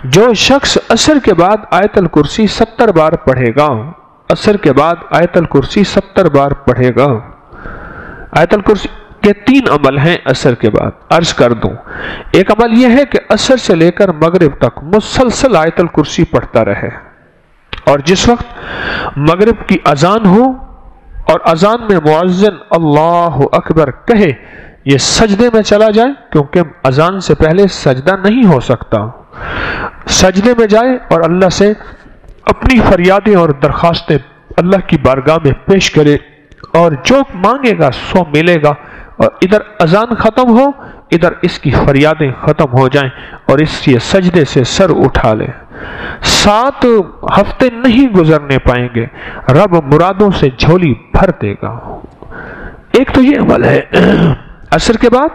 جو شخص عصر کے بعد آیت الکرسی 70 بار پڑھے گا، عصر کے بعد آیت الکرسی 70 بار پڑھے گا۔ آیت الکرسی کے 3 عمل ہیں عصر کے بعد، عرض کر دوں۔ ایک عمل یہ ہے کہ عصر سے لے کر مغرب تک مسلسل آیت الکرسی پڑھتا رہے، اور جس وقت مغرب کی اذان ہو اور اذان میں مؤذن اللہ اکبر کہے، یہ سجدے میں چلا جائے، کیونکہ اذان سے پہلے سجدہ نہیں ہو سکتا، سجدے میں جائے اور اللہ سے اپنی فریادیں اور درخواستیں اللہ کی بارگاہ میں پیش کرے، اور جو مانگے گا سو ملے گا، اور ادھر اذان ختم ہو، ادھر اس کی فریادیں ختم ہو جائیں، اور اس یہ سجدے سے سر اٹھا لے۔ 7 ہفتے نہیں گزرنے پائیں گے، رب مرادوں سے جھولی بھر دے گا۔ ایک تو یہ عمل ہے عصر کے بعد،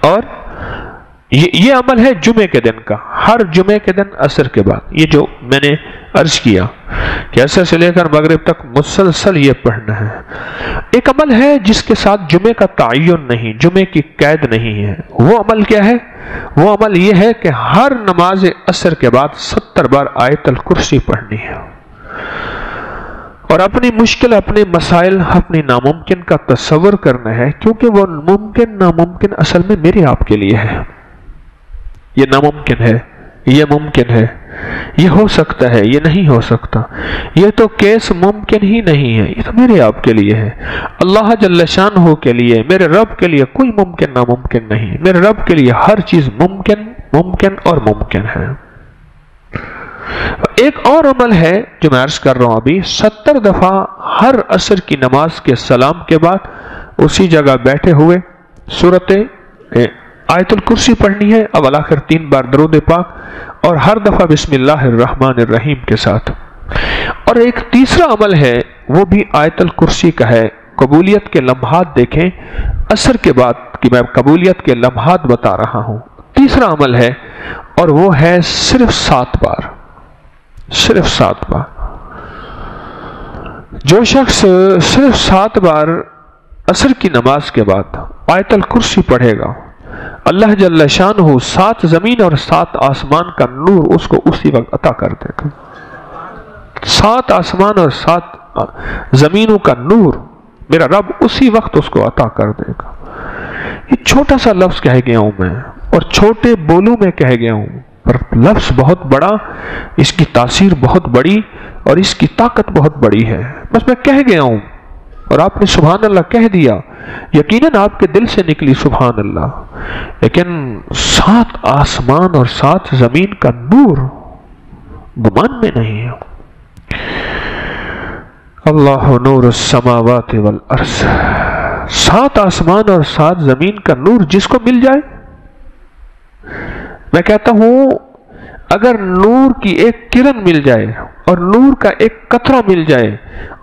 اور یہ عمل ہے جمعے کے دن کا، ہر جمعے کے دن عصر کے بعد، یہ جو میں نے عرض کیا کہ عصر سے لے کر مغرب تک مسلسل یہ پڑھنا ہے۔ ایک عمل ہے جس کے ساتھ جمعے کا تعین نہیں، جمعے کی قید نہیں ہے۔ وہ عمل کیا ہے؟ وہ عمل یہ ہے کہ ہر نماز عصر کے بعد 70 بار آیت الکرسی پڑھنی ہے، اور اپنی مشکل، اپنے مسائل، اپنی ناممکن کا تصور کرنا ہے، کیونکہ وہ ممکن ناممکن اصل میں میرے آپ کے لیے ہے۔ یہ ناممکن ہے، یہ ممکن ہے، یہ ہو سکتا ہے، یہ نہیں ہو سکتا، یہ تو کیس ممکن ہی نہیں ہے، یہ تو میرے آپ کے لیے ہے۔ اللہ جل شانہ کے لیے، میرے رب کے لیے کوئی ممکن ناممکن نہیں، میرے رب کے لیے ہر چیز ممکن، ممکن اور ممکن ہے۔ ایک اور عمل ہے جو میں عرض کر رہا ہوں ابھی، 70 دفعہ ہر عصر کی نماز کے سلام کے بعد اسی جگہ بیٹھے ہوئے سورت آیت الکرسی پڑھنی ہے، اول آخر 3 بار درود پاک، اور ہر دفعہ بسم اللہ الرحمن الرحیم کے ساتھ۔ اور ایک تیسرا عمل ہے، وہ بھی آیت الکرسی کا ہے، قبولیت کے لمحات دیکھیں، عصر کے بعد کی میں قبولیت کے لمحات بتا رہا ہوں۔ تیسرا عمل ہے، اور وہ ہے صرف 7 بار، صرف 7 بار۔ جو شخص صرف 7 بار عصر کی نماز کے بعد آیت الکرسی پڑھے گا، اللہ جل شانہ 7 زمین اور 7 آسمان کا نور اس کو اسی وقت عطا کر دے گا۔ 7 آسمان اور 7 زمینوں کا نور میرا رب اسی وقت اس کو عطا کر دے گا۔ یہ چھوٹا سا لفظ کہہ گیا ہوں میں، اور چھوٹے بولوں میں کہہ گیا ہوں، پر لفظ بہت بڑا، اس کی تاثیر بہت بڑی، اور اس کی طاقت بہت بڑی ہے۔ بس میں کہہ گیا ہوں، اور آپ نے سبحان اللہ کہہ دیا، یقیناً آپ کے دل سے نکلی سبحان اللہ، لیکن 7 آسمان اور 7 زمین کا نور گمان میں نہیں ہے۔ اللہ نور السماوات والارض، 7 آسمان اور 7 زمین کا نور جس کو مل جائے، میں کہتا ہوں اگر نور کی ایک کرن مل جائے، اور نور کا ایک قطرہ مل جائے،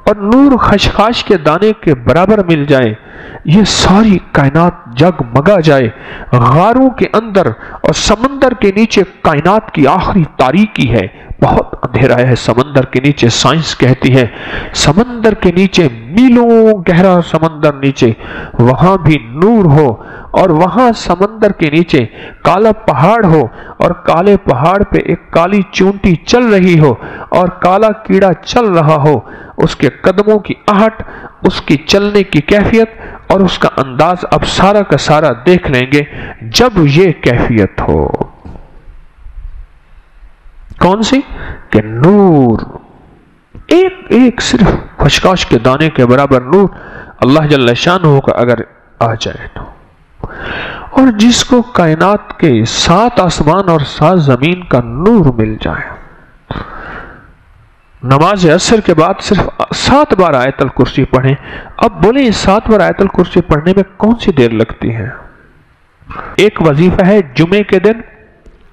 اور نور خشخاش کے دانے کے برابر مل جائے، یہ ساری کائنات جگمگا جائے، غاروں کے اندر اور سمندر کے نیچے کائنات کی آخری تاریکی ہے، بہت اندھیرا ہے سمندر کے نیچے، سائنس کہتی ہے سمندر کے نیچے میلوں گہرا سمندر نیچے، وہاں بھی نور ہو، اور وہاں سمندر کے نیچے کالا پہاڑ ہو، اور کالے پہاڑ پہ ایک کالی چونٹی چل رہی ہو، اور کالا کیڑا چل رہا ہو، اس کے قدموں کی آہٹ، اس کی چلنے کی کیفیت اور اس کا انداز اب سارا کا سارا دیکھ لیں گے جب یہ کیفیت ہو۔ کون سی؟ کہ نور، ایک صرف خشخاش کے دانے کے برابر نور اللہ جل شانہ کا اگر آ جائے تو، اور جس کو کائنات کے 7 آسمان اور 7 زمین کا نور مل جائے، نماز عصر کے بعد صرف 7 بار آیت الکرسی پڑھیں۔ اب بولیں 7 بار آیت الکرسی پڑھنے میں کون سی دیر لگتی ہے؟ ایک وظیفہ ہے، جمعے کے دن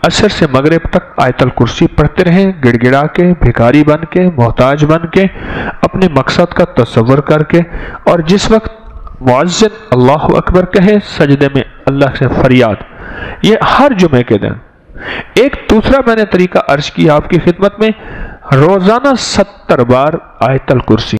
عصر سے مغرب تک آیت الکرسی پڑھتے رہیں، گڑ گڑا کے، بھکاری بن کے، محتاج بن کے، اپنے مقصد کا تصور کر کے، اور جس وقت مؤذن اللہ اکبر کہے، سجدے میں اللہ سے فریاد، یہ ہر جمعے کے دن۔ ایک دوسرا میں نے طریقہ عرض کیا آپ کی خدمت میں، روزانہ 70 بار آیت الکرسی۔